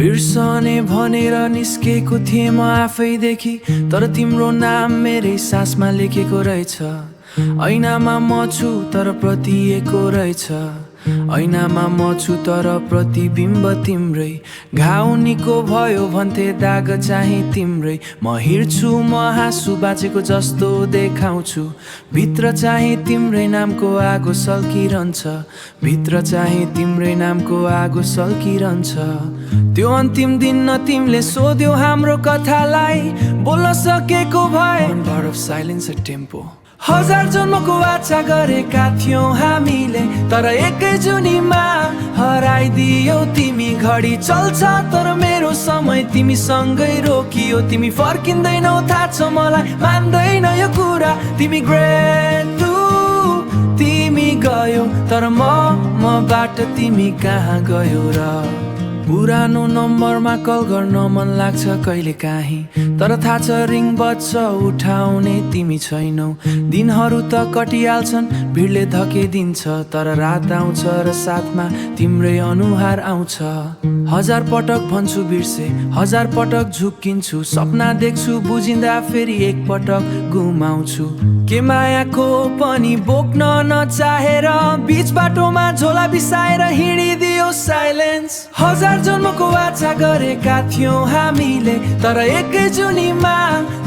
बिर्सने भनेर निस्केको थिएँ म आफैदेखि, तर तिम्रो नाम मेरै सासमा लेखेको रहेछ। ऐनामा म छु तर प्रतिएको रहेछ, ऐनामा म छु तर प्रतिबिम्ब तिम्रै। घाउ निको भयो भन्थे दाग चाहिँ तिम्रै। म हिँड्छु म हाँसु बाँचेको जस्तो देखाउँछु, भित्र चाहिँ तिम्रै नामको आगो सल्किरहन्छ, भित्र चाहिँ तिम्रै नामको आगो सल्किरहन्छ। त्यो अन्तिम दिन न तिमीले सोध्यो हाम्रो कथालाई, बोल्न सकेको भए part of silence a tempo। हजार जन्मको आशा गरेका थियौं हामीले, तर एकै जुनीमा हराइदियौ तिमी। घडी चल्छ तर मेरो समय तिमीसँगै रोकियो, तिमी फर्किँदैनौ थाहा छ मलाई, मान्दैन यो कुरा तिमी ग्रेट टु। तिमी गयौ तर मबाट तिमी कहाँ गयौ र? पुरानो नम्बरमा कल गर्न मन लाग्छ कहिले काहीँ, तर थाहा छ रिङ बज्छ उठाउने तिमी छैनौ। दिनहरू त कटिहाल्छन् भिडले धकेदिन्छ, तर रात आउँछ र साथमा तिम्रै अनुहार आउँछ। हजार पटक भन्छु बिर्से, हजार पटक झुक्किन्छु, सपना देख्छु बुझिँदा फेरि एक पटक गुमाउँछु। के मायाको पनि बोक्न नचाहेर बीच बाटोमा झोला बिसाएर हिँडिदियो साइलेन्स। हजार जन्मको आशा गरेका थियौं हामीले, तर एकै जुनीमा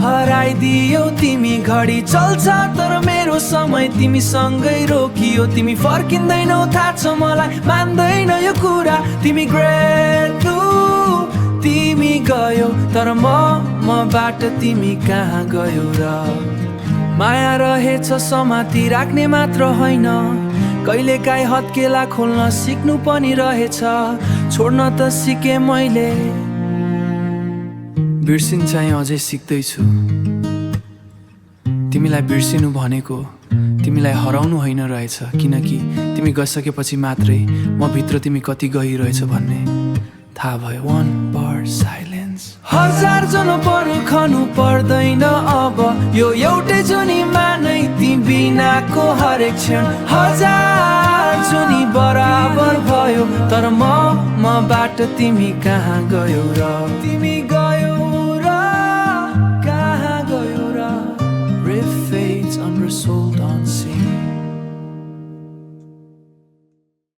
हराइदियौ तिमी। घडी चल्छ तर मेरो समय तिमीसँगै रोकियो, तिमी फर्किँदैनौ थाहा छ मलाई, मान्दैन यो कुरा तिमी ग्रेट टु। तिमी गयौ तर मबाट तिमी कहाँ गयौ र? माया रहेछ समाति राख्ने मात्र होइन, कहिलेकाहीँ हत्केला खोल्न सिक्नु पनि रहेछ। छोड्न त सिकेँ मैले, बिर्सिन चाहिँ अझै सिक्दैछु। तिमीलाई बिर्सिनु भनेको तिमीलाई हराउनु होइन रहेछ, किनकि तिमी गइसकेपछि मात्रै म भित्र तिमी कति गइरहेछ भन्ने थाहा भयो। One bar silence। हजार जन्म पर्खनु पर्दैन अब, यो एउटै जुनीमा नै तिमी बिनाको हरेक क्षण। हजार जुनी बराबर भयो, तर मबाट तिमी कहाँ गयौ र? तिमी